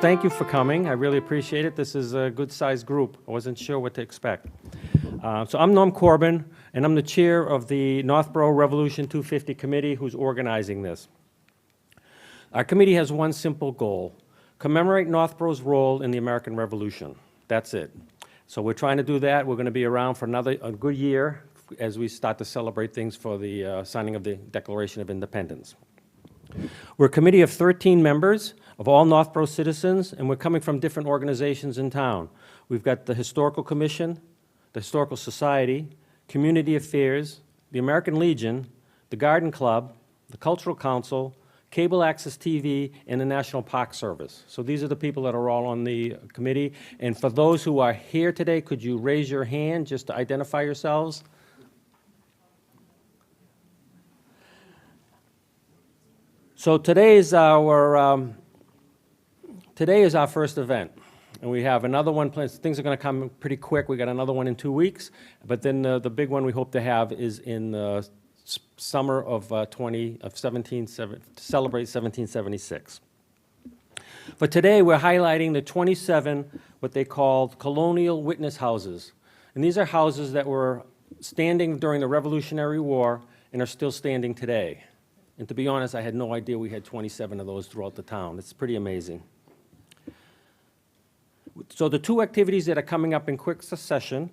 thank you for coming. I really appreciate it. This is a good-sized group. I wasn't sure what to expect. So I'm Norm Corbin, and I'm the chair of the Northborough Revolution 250 committee who's organizing this. Our committee has one simple goal: commemorate Northborough's role in the American Revolution. That's it. So we're trying to do that. We're going to be around for a good year as we start to celebrate things for the signing of the Declaration of Independence. We're a committee of 13 members of all Northborough citizens, and we're coming from different organizations in town. We've got the Historical Commission, the Historical Society, Community Affairs, the American Legion, the Garden Club, the Cultural Council, Cable Access TV, and the National Park Service. So these are the people that are all on the committee. And for those who are here today, could you raise your hand just to identify yourselves? So today is our first event, and we have another one planned. Things are going to come pretty quick. We got another one in 2 weeks, but then the big one we hope to have is in the summer of to celebrate 1776. But today we're highlighting the 27 what they called colonial witness houses, and these are houses that were standing during the Revolutionary War and are still standing today. And to be honest, I had no idea we had 27 of those throughout the town. It's pretty amazing. So the two activities that are coming up in quick succession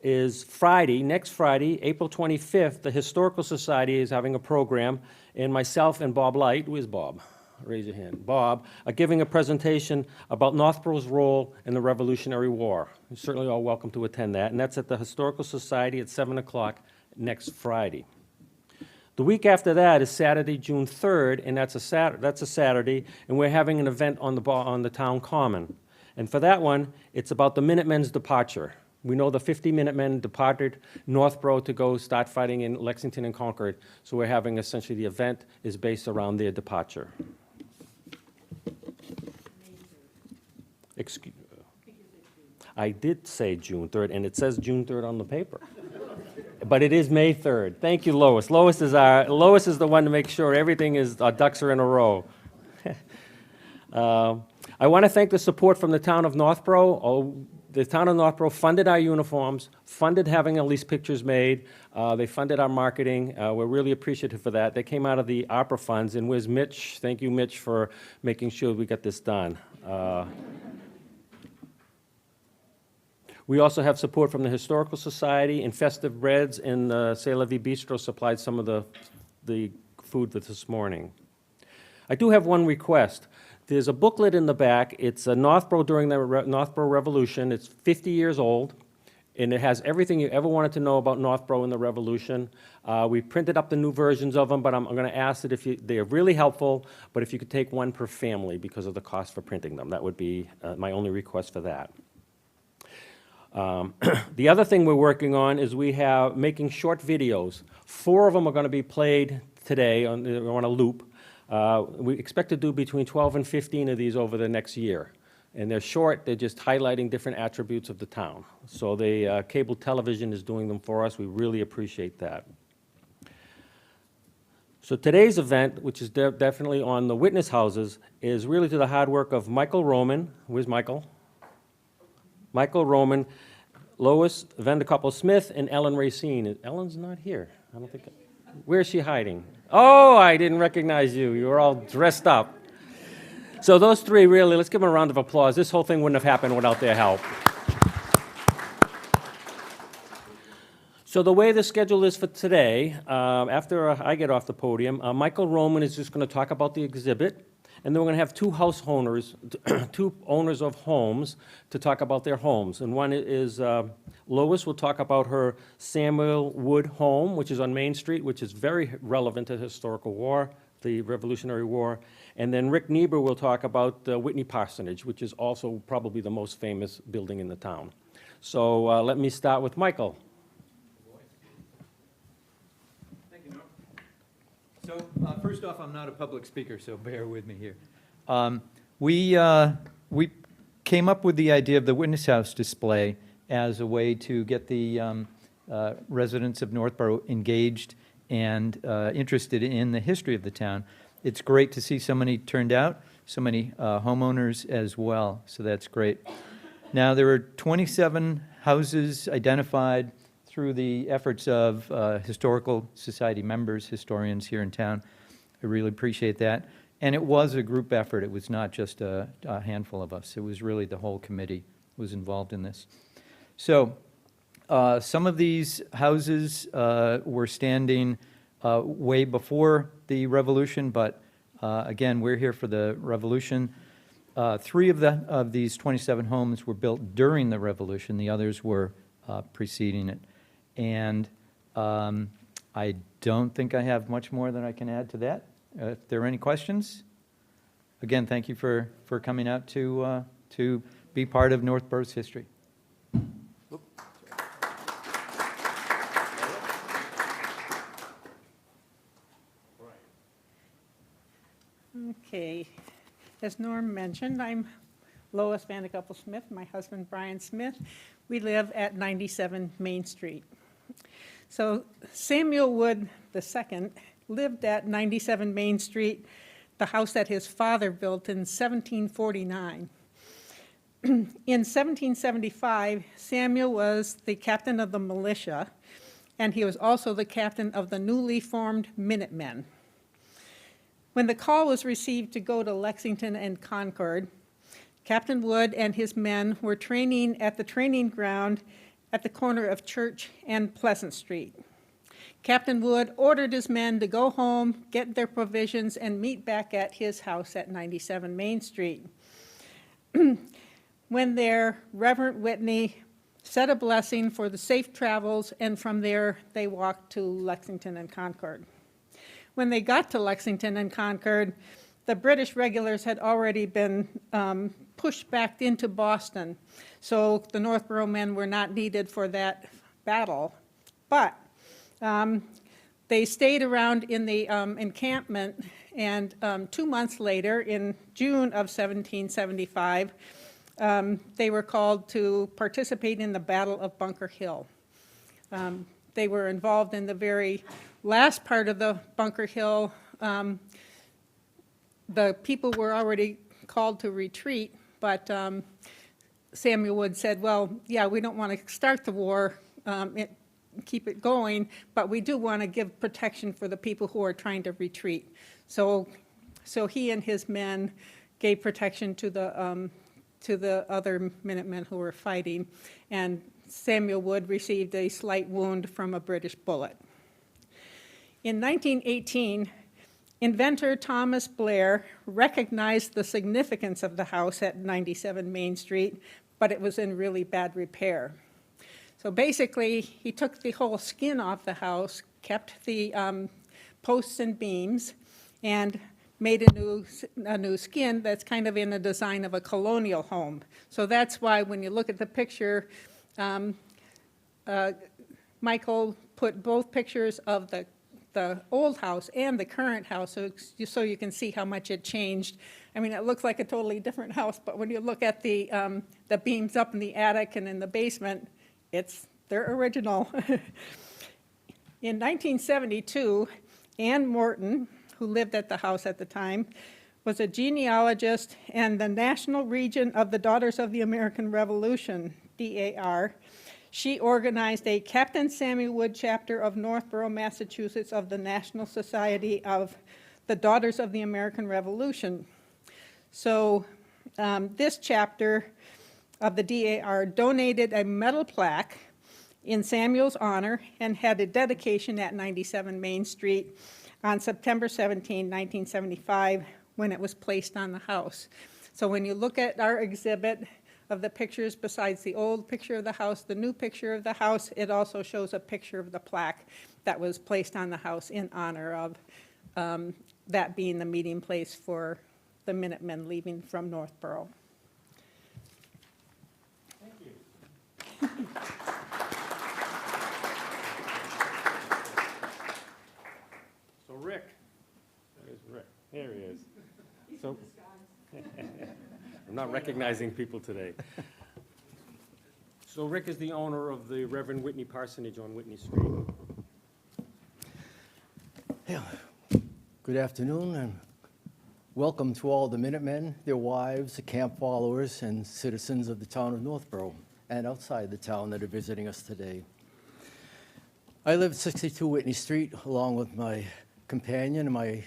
is next Friday, April 25th, the Historical Society is having a program, and myself and Bob Light, who is Bob? Raise your hand. Bob, are giving a presentation about Northborough's role in the Revolutionary War. You're certainly all welcome to attend that, and that's at the Historical Society at 7 o'clock next Friday. The week after that is Saturday, June 3rd, and that's a Saturday, and we're having an event on the town common. And for that one, it's about the Minutemen's departure. We know the 50 Minutemen departed Northborough to go start fighting in Lexington and Concord, so we're having essentially the event is based around their departure. Excuse, I did say June 3rd, and it says June 3rd on the paper. But it is May 3rd. Thank you, Lois. Lois is the one to make sure everything is, our ducks are in a row. I want to thank the support from the town of Northborough. The town of Northborough funded our uniforms, funded having at least pictures made. They funded our marketing. We're really appreciative for that. They came out of the ARPA funds, and where's Mitch? Thank you, Mitch, for making sure we got this done. We also have support from the Historical Society, and Festive Breads and C'est La Vie Bistro supplied some of the food for this morning. I do have one request. There's a booklet in the back. It's Northborough during the Northborough Revolution. It's 50 years old, and it has everything you ever wanted to know about Northborough and the Revolution. We printed up the new versions of them, but I'm going to ask that they're really helpful, but if you could take one per family because of the cost for printing them. That would be my only request for that. The other thing we're working on is we have making short videos. 4 of them are going to be played today on a loop. We expect to do between 12 and 15 of these over the next year. And they're short, they're just highlighting different attributes of the town. So the cable television is doing them for us. We really appreciate that. So today's event, which is definitely on the witness houses, is really to the hard work of Michael Roman. Where's Michael? Michael Roman, Lois Vanderkoppel-Smith, and Ellen Racine. Ellen's not here. I don't think. Where's she hiding? Oh, I didn't recognize you. You were all dressed up. So those three, really, let's give them a round of applause. This whole thing wouldn't have happened without their help. So the way the schedule is for today, after I get off the podium, Michael Roman is just going to talk about the exhibit. And then we're going to have two owners of homes to talk about their homes. And one is Lois will talk about her Samuel Wood home, which is on Main Street, which is very relevant to the historical war, the Revolutionary War. And then Rick Niebuhr will talk about the Whitney Parsonage, which is also probably the most famous building in the town. So let me start with Michael. So first off, I'm not a public speaker, so bear with me here. We came up with the idea of the Witness House display as a way to get the residents of Northborough engaged and interested in the history of the town. It's great to see so many turned out. so many homeowners as well, so that's great. Now, there were 27 houses identified through the efforts of Historical Society members, historians here in town. I really appreciate that. And it was a group effort. It was not just a handful of us. It was really the whole committee was involved in this. So some of these houses were standing way before the revolution, but again, we're here for the revolution. 3 of these 27 homes were built during the revolution. The others were preceding it. And I don't think I have much more than I can add to that. If there are any questions, again, thank you for coming out to be part of Northborough's history. Okay, as Norm mentioned, I'm Lois Vandekoppel Smith, my husband Brian Smith. We live at 97 Main Street. So Samuel Wood II lived at 97 Main Street, the house that his father built in 1749. In 1775, Samuel was the captain of the militia, and he was also the captain of the newly formed Minutemen. When the call was received to go to Lexington and Concord, Captain Wood and his men were training at the training ground at the corner of Church and Pleasant Street. Captain Wood ordered his men to go home, get their provisions, and meet back at his house at 97 Main Street. When there, Reverend Whitney said a blessing for the safe travels, and from there they walked to Lexington and Concord. When they got to Lexington and Concord, the British regulars had already been pushed back into Boston, so the Northborough men were not needed for that battle. But they stayed around in the encampment, and 2 months later, in June of 1775, they were called to participate in the Battle of Bunker Hill. They were involved in the very last part of the Bunker Hill. The people were already called to retreat, but Samuel Wood said, well, yeah, we don't want to start the war, keep it going, but we do want to give protection for the people who are trying to retreat. So he and his men gave protection to the other Minutemen who were fighting, and Samuel Wood received a slight wound from a British bullet. In 1918, inventor Thomas Blair recognized the significance of the house at 97 Main Street, but it was in really bad repair. So basically, he took the whole skin off the house, kept the posts and beams, and made a new skin that's kind of in the design of a colonial home. So that's why when you look at the picture, Michael put both pictures of the old house and the current house, so you can see how much it changed. I mean, it looks like a totally different house, but when you look at the beams up in the attic and in the basement, they're original. In 1972, Ann Morton, who lived at the house at the time, was a genealogist and the National Regent of the Daughters of the American Revolution, DAR. She organized a Captain Samuel Wood chapter of Northborough, Massachusetts, of the National Society of the Daughters of the American Revolution. So this chapter of the DAR donated a metal plaque in Samuel's honor and had a dedication at 97 Main Street on September 17, 1975, when it was placed on the house. So when you look at our exhibit of the pictures, besides the old picture of the house, the new picture of the house, it also shows a picture of the plaque that was placed on the house in honor of that being the meeting place for the Minutemen leaving from Northborough. Thank you. So Rick, there's Rick. There he is. So I'm not recognizing people today. So Rick is the owner of the Reverend Whitney Parsonage on Whitney Street. Yeah. Good afternoon, and Welcome to all the Minutemen, their wives, the camp followers, and citizens of the town of Northborough and outside the town that are visiting us today. I live at 62 Whitney Street along with my companion and my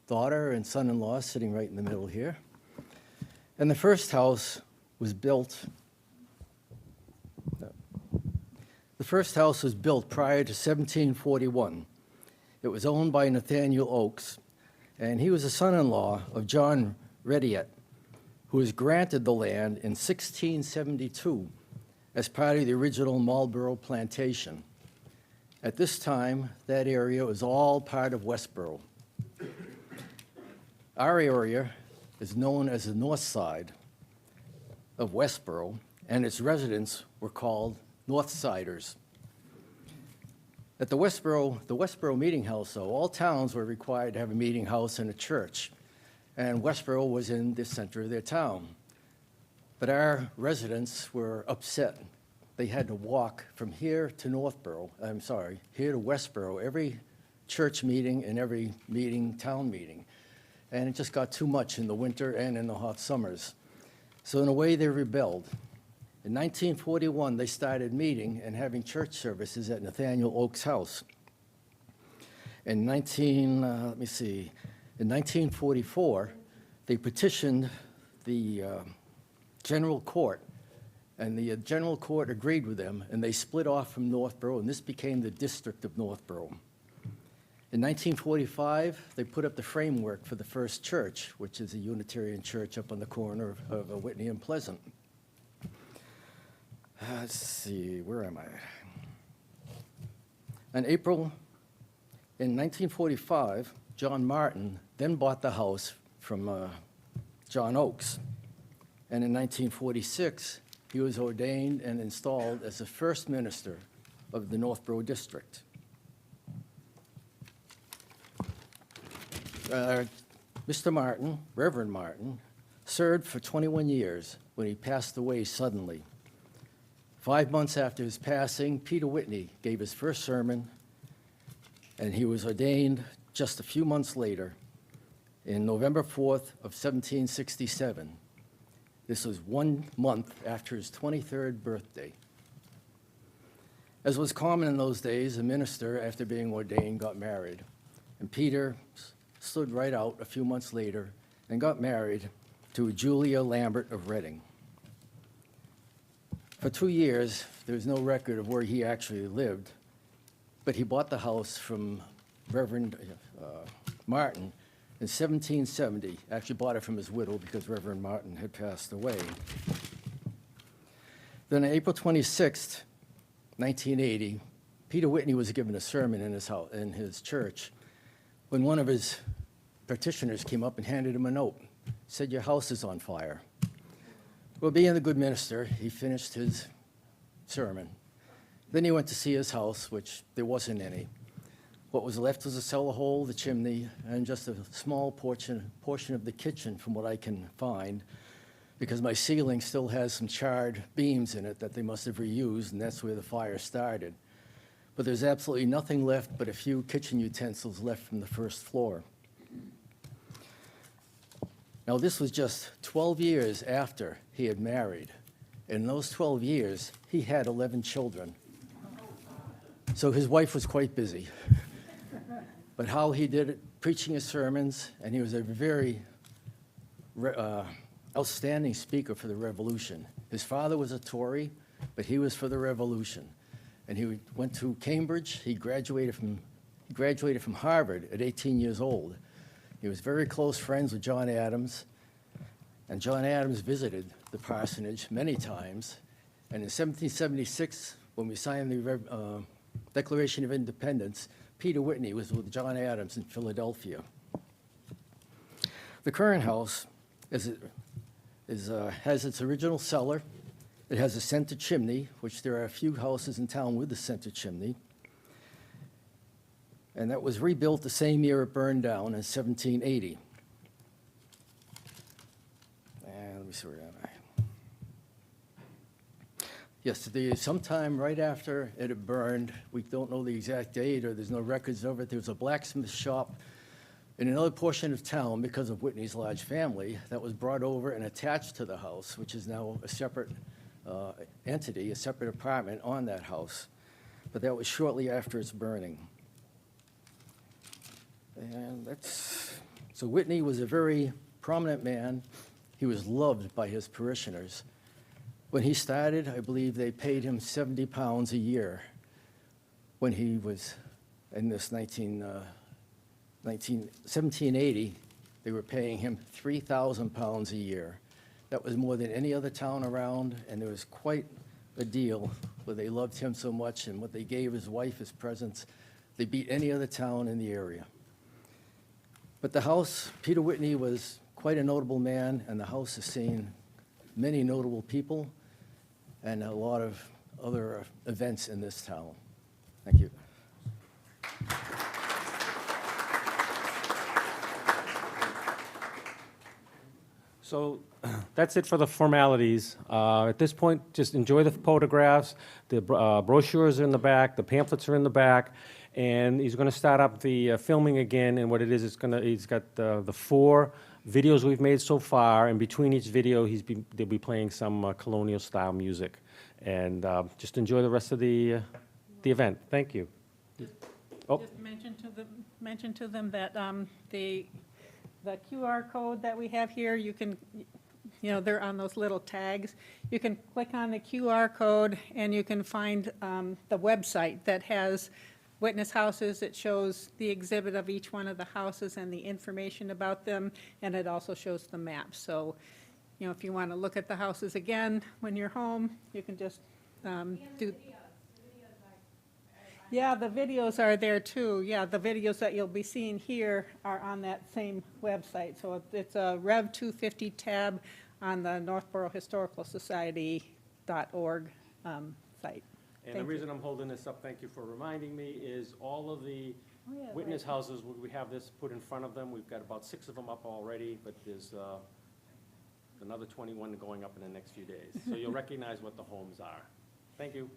daughter and son-in-law sitting right in the middle here. And the first house was built prior to 1741. It was owned by Nathaniel Oakes, and he was a son-in-law of John Rediet, who was granted the land in 1672 as part of the original Marlborough plantation. At this time, that area was all part of Westborough. Our area is known as the north side of Westborough, and its residents were called Northsiders. At the Westborough Meeting House, though, all towns were required to have a meeting house and a church, and Westborough was in the center of their town. But our residents were upset. They had to walk from here to here to Westborough, every church meeting and every town meeting. And it just got too much in the winter and in the hot summers. So in a way, they rebelled. In 1941, they started meeting and having church services at Nathaniel Oakes' house. In 1944, they petitioned the general court, and the general court agreed with them, and they split off from Northborough, and this became the District of Northborough. In 1945, they put up the framework for the first church, which is a Unitarian church up on the corner of Whitney and Pleasant. Let's see, where am I? In 1945, John Martin then bought the house from John Oakes. And in 1946, he was ordained and installed as the first minister of the Northborough District. Mr. Martin, Reverend Martin, served for 21 years when he passed away suddenly. 5 months after his passing, Peter Whitney gave his first sermon, and he was ordained just a few months later, in November 4th of 1767. This was 1 month after his 23rd birthday. As was common in those days, a minister, after being ordained, got married. And Peter stood right out a few months later and got married to Julia Lambert of Reading. For 2 years, there was no record of where he actually lived, but he bought the house from Reverend Martin in 1770. Actually bought it from his widow because Reverend Martin had passed away. Then on April 26th, 1980, Peter Whitney was given a sermon in his church when one of his petitioners came up and handed him a note. Said, "Your house is on fire." Well, being the good minister, he finished his sermon. Then he went to see his house, which there wasn't any. What was left was a cellar hole, the chimney, and just a small portion of the kitchen from what I can find, because my ceiling still has some charred beams in it that they must have reused, and that's where the fire started. But there's absolutely nothing left but a few kitchen utensils left from the first floor. Now, this was just 12 years after he had married. In those 12 years, he had 11 children. So his wife was quite busy. But how he did it, preaching his sermons, and he was a very outstanding speaker for the Revolution. His father was a Tory, but he was for the Revolution. And he went to Cambridge. He graduated from Harvard at 18 years old. He was very close friends with John Adams, and John Adams visited the parsonage many times. And in 1776, when we signed the Declaration of Independence, Peter Whitney was with John Adams in Philadelphia. The current house has its original cellar. It has a center chimney, which there are a few houses in town with a center chimney. And that was rebuilt the same year it burned down in 1780. And let me see, where am I? Yes, sometime right after it had burned, we don't know the exact date or there's no records of it, there was a blacksmith shop In another portion of town, because of Whitney's large family, that was brought over and attached to the house, which is now a separate entity, a separate apartment on that house. But that was shortly after its burning. And so Whitney was a very prominent man. He was loved by his parishioners. When he started, I believe they paid him 70 pounds a year. When he was in this 1780, they were paying him 3,000 pounds a year. That was more than any other town around, and there was quite a deal where they loved him so much, and what they gave his wife as presents, they beat any other town in the area. But the house, Peter Whitney was quite a notable man, and the house has seen many notable people and a lot of other events in this town. Thank you. So that's it for the formalities. At this point, just enjoy the photographs. The brochures are in the back, the pamphlets are in the back, and he's going to start up the filming again. And what it is, he's got the 4 videos we've made so far, and between each video, they'll be playing some colonial-style music. And just enjoy the rest of the event. Thank you. Oh. Just mention to them that the QR code that we have here, you can, they're on those little tags. You can click on the QR code and you can find the website that has witness houses. It shows the exhibit of each one of the houses and the information about them, and it also shows the map. So, if you want to look at the houses again when you're home, you can just do. Yeah, the videos are there too. Yeah, the videos that you'll be seeing here are on that same website. So it's a Rev 250 tab on the Northborough Historical Society.org site. And the reason I'm holding this up, thank you for reminding me, is all of the witness houses, we have this put in front of them. We've got about 6 of them up already, but there's another 21 going up in the next few days. So you'll recognize what the homes are. Thank you.